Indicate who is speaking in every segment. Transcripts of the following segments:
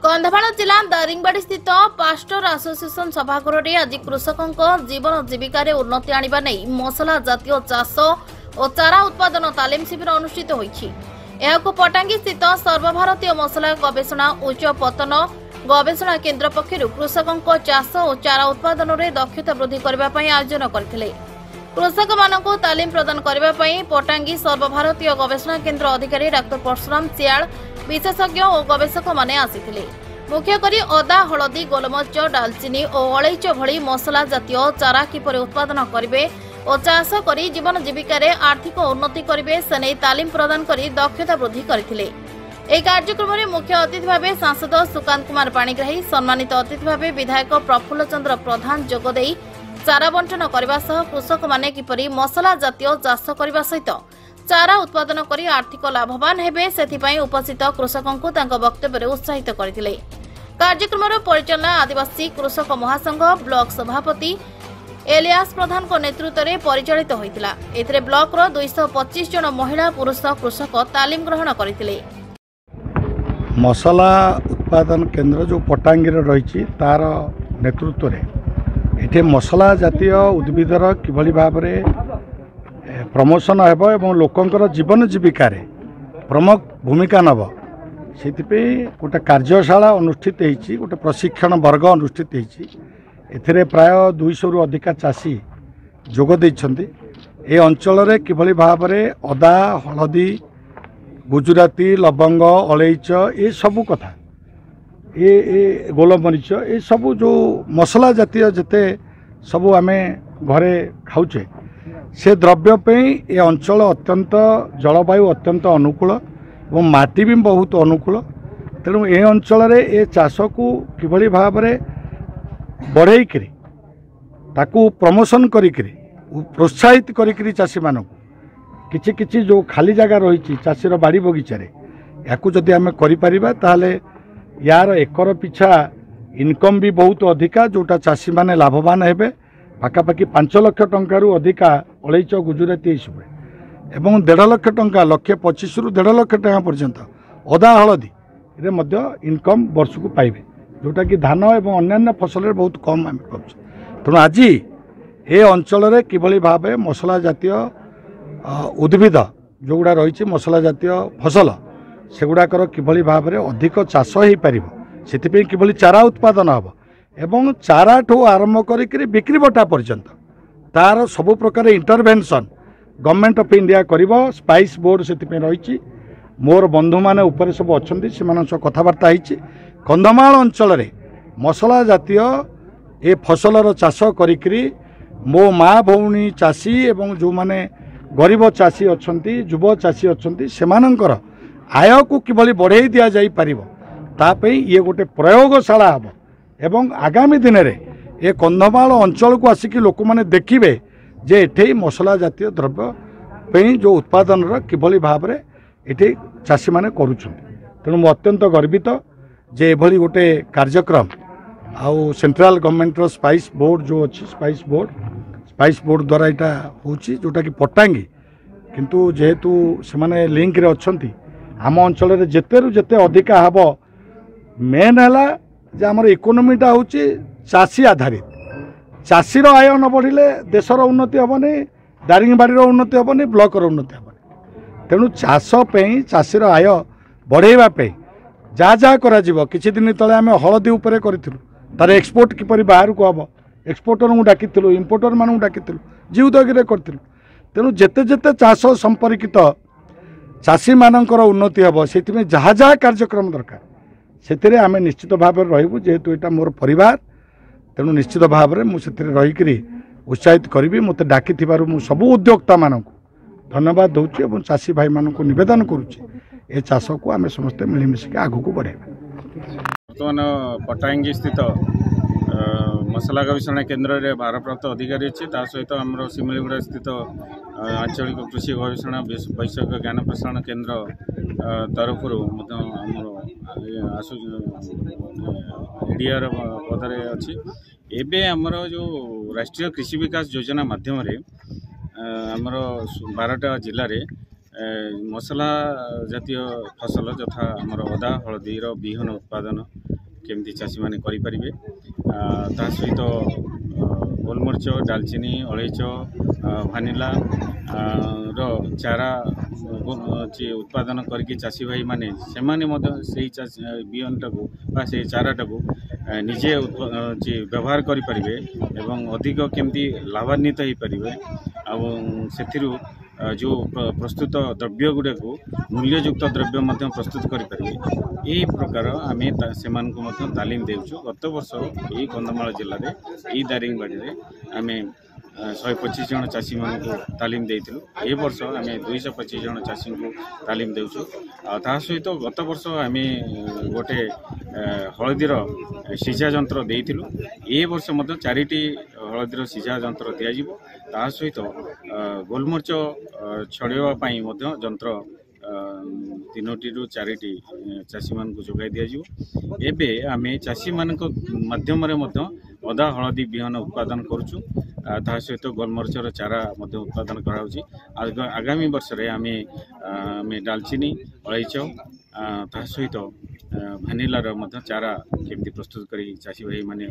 Speaker 1: कंधमाल जिला दारिंगबाड़ी स्थित pastor association सभागृह में आज कृषकों जीवन जीविकार उन्नति आने नहीं मसला जातीय चाष और चारा उत्पादन तालीम शिविर अनुष्ठित होती। पटांगी स्थित सर्वभारतीय मसला गवेषणा उच्च पतन गवेषणा केन्द्र पक्षर कृषकों चाष और चारा उत्पादन में दक्षता वृद्धि करने आयोजन करते। कृषक मानक तालीम प्रदान करने पटांगी सर्वभारतीय गवेषणा केन्द्र अधिकारी डाक्टर परशुराम सियाल विशेषज्ञ और गवेषक माने आसिथिले। मुख्यकरी अदा हलदी गोलमरिच डालचीनी और अलैच भली मसला जातीय चारा किपरि उत्पादन करिवे और चाष करी जीवन जीविकार आर्थिक उन्नति करिवे से नहीं तालीम प्रदान करी दक्षता वृद्धि करथिले। ଏହି କାର୍ଯ୍ୟକ୍ରମରେ ମୁଖ୍ୟ ଅତିଥି ଭାବେ ସାଂସଦ ସୁକାନ୍ତ କୁମାର ପାଣିଗ୍ରାହୀ, ସମ୍ମାନିତ ଅତିଥି ଭାବେ ବିଧାୟକ ପ୍ରଫୁଲ୍ଲ ଚନ୍ଦ୍ର ପ୍ରଧାନ ଯୋଗଦେଇ ଚାରା ବଣ୍ଟନ କରିବା ସହ କୃଷକମାନେ କିପରି ମସଲା ଜାତୀୟ ଚାଷ କରିବା ସହିତ चारा उत्पादन करी आर्थिक लाभवान हेबे सेथिपाई उपस्थित कृषकों तांको वक्तव्य उत्साहित करथिले। कार्यक्रम परिचालना आदिवासी कृषक महासंघ ब्लॉक सभापति एलियास प्रधान को नेतृत्व में परिचालित होइतिला। एथिरे ब्लॉक रो 225 जन महिला पुरुष कृषक तालीम ग्रहण करथिले।
Speaker 2: मसला उत्पादन केन्द्र जो पटांगी रही तार नेतृत्व रे एठे मसला जातीय उद्भिदर किभली भाव प्रमोशन हेब एवं लोकंकर जीवन जीविकार प्रमुख भूमिका नब से गोटे कार्यशाला अनुष्ठित होती, गोटे प्रशिक्षण वर्ग अनुष्ठित होती। प्राय 200 रु अधिका चाषी जोग देइछन्ति। ए अंचल रे किभली भाव अदा हलदी गुजराती लवंग अलैच ये सबू कथा ये गोलमरीच ये सबू जो मसला जातीय जिते सबू आमे घरे खाऊचे से द्रव्य पे ये अंचल अत्यंत जलवायु अत्यंत अनुकूल और माटी भी बहुत अनुकूल। तेणु ए अंचल रे ए चाष को किभली भाव बढ़ई ताकू प्रमोशन करी प्रोत्साहित करी चाषी मानक किछि किछि जो खाली जगह रही चाषीर बाड़ी बगीचारे याकू जदि आमे करि परिबा ताहले यार एकर पिछा इनकम भी बहुत अधिका जोटा चाषी माने लाभवान हेबे। पाखापाखि 5 लाख टंकार अधिका अलैच गुजराती सब एवं 1.5 लाख टंका 125 रु 1.5 लाख टंका पर्यंत अदा हलदी रे मध्य इनकम वर्ष को पाइबे जोटा कि धान एवं अन्य फसल बहुत कम आम पाऊँ। तेणु आज ये अंचल रे किभली भाव मसला जातीय उद्भिद जोगुड़ा रही मसला जातीय फसल सेगुड़ाकर किभली भाव अधिक चाष हो पार से किभली चारा उत्पादन हम एवं चारा ठू आरंभ करी बिक्री बटा पर्यंत तार सबु प्रकार इंटरवेंशन गवर्नमेंट ऑफ इंडिया करिवो। स्पाइस बोर्ड से रही मोर बंधु माने ऊपर सब अच्छे से कथबार्ता होती। कंधमाल अंचल रे मसला जातीय ए फसलर चाष करी मो माँ भौणी चाषी एवं जो माने गरीब चाषी अच्छी युव चाषी अच्छी सेमानंकर आय को किभली बढ़ाई दि जाई पारिबो तापई ये गोटे प्रयोगशाला हम एवं आगामी दिन में ये कंधमाल अंचल को आसिक लोक मैंने देखिए जे एठे मसला जातीय द्रव्य पे जो उत्पादन किभली भाव में ये चाषी मैंने करुछन्ति। तेणु मु अत्यंत गर्वित जे एभली गोटे कार्यक्रम आउ सेंट्रल गवर्नमेंट स्पाइस बोर्ड जो अच्छी स्पाइस बोर्ड द्वारा यहाँ होची जोटा कि पटांगी किंतु जेहेतु से माने लिंक रे अच्छन्ति आम अंचल रे जेते रु जेते अधिका हब मेन है जे आमर इकोनोमीटा हूँ चाषी आधारित। चाषीर आय न बढ़िले देशर उन्नति हेनी, दारिंगबाड़ी उन्नति हेनी, ब्लॉकर उन्नति हेनी। तेणु चाष चाषीर आय बढ़ाइवाई जहाँ जहाँ करा किछि दिन तले आम हलदी उपरे करूँ तार एक्सपोर्ट किपरि बाहर को हम एक्सपोर्टर को डाकिलु इम्पोर्टर मानू डाकिलु जीवदगी करूँ। तेणु जेते जेते चाष संपर्कित चाषी मानकर उन्नति हम से जहाँ जहाँ कार्यक्रम दरकार से आम निश्चित भाव रही जेहेतु यहाँ मोर परिवार। तेणु निश्चित भाव में मुझे रहीकि उत्साहित करी मत डाकी सबू उद्योक्ता मानक धन्यवाद दूसरी और चाषी भाई मानक निवेदन करुच्चे चाष को आम समस्ते मिलमिशिक आगू को बढ़े।
Speaker 3: बर्तमान पटांगी स्थित मसला गवेषणा केन्द्र में भारप्राप्त अधिकारी अच्छे सहित आम सिमिलीगुड़ा स्थित आंचलिक कृषि गवेषणा वैषयिक ज्ञान प्रसारण केन्द्र तरफ एडीआर पदर अच्छी एवं आमर जो राष्ट्रीय कृषि विकास योजना माध्यम आमर 12टा जिले में मसला जातीय फसल यथा आमर अदा हलदीर बिहन उत्पादन केमती चाषी मैंने करें ता सहित गोलमरीच डालचीनी अलैच भानिला रो चारा उत्पादन करके चाषी भाई माने से बिहन टाक से चारा टाक निजे व्यवहार करें एवं अधिक केमती लाभान्वित हो पारे आ जो प्रस्तुत द्रव्य गुड़ा को मूल्ययुक्त द्रव्य प्रस्तुत करें यही प्रकार आम से तालीम देवु। गत वर्ष यही कंधमाल जिले में यही दारिंगबाड़ी में आम 125 जन चाषी मान को तालीम देइथिलु। ए वर्ष आम 225 जन चाषी को तालीम देउछु। ता सहित गत वर्ष आम गोटे हलदीर सीझा जंत्र देइथिलु। ए वर्ष 4टी हलदीर सीझा जंत्र दियाजिवो। ता सहित गोलमरीच छड़ाइवाई जंत्र 3टी ରୁ 4टी चाषी मान को जोगाई दियाजिवो। एबे आम चाषी मान माध्यम अदा हलदी बिहन उत्पादन करुचु। ता सहित गोलमरीचर चारा उत्पादन कराउछि। आगामी वर्ष रे आम डालचीनी अलैच ता सहित भानिलार चारा केमती प्रस्तुत करी चाषी भाई माने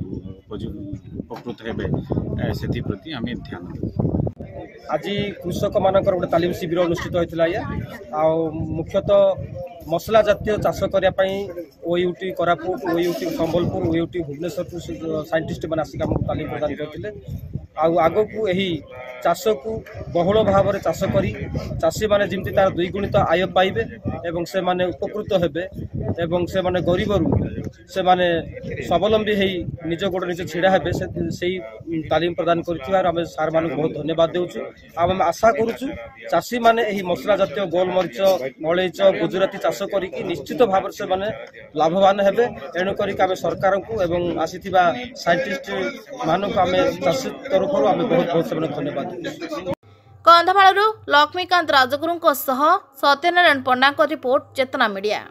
Speaker 3: उपकृत हेबे सेथि प्रति आम ध्यान देबु।
Speaker 4: आज कृषक मानकर गोटे तालीम शिविर अनुष्ठित होता है। मुख्यतः मसला जातीय चाष करने ओयूटी कोरापुट ओयूटी संबलपुर ओयूटी भुवनेश्वर साइंटिस्ट मैंने आसिक आमको तालीम प्रदान करते। आग को यही चाष को बहुल भाव में चाष करी चाषी मैंने जमी तार द्विगुणित आय पाइबे एवं से माने उपकृत हेबे एवं से माने गरीब से माने स्वावलंबी है निज गोड़ निज छिड़ा हेबे से तालीम प्रदान कर सार मान बहुत धन्यवाद देउछु। आम आशा करुचु चाषी मैंने यही मसला जातीय गोलमरीच अलैच गुजराती चाष करी निश्चित भाव से माने लाभवान हेबे। एणु करिक आम सरकार को एवं आसीथिबा साइंटिस्ट मानक आम चाषी तरफ आम बहुत बहुत धन्यवाद देउछु।
Speaker 1: कंधमालरू लक्ष्मीकांत राजगुरुंको सह सत्यनारायण पंडा रिपोर्ट चेतना मीडिया।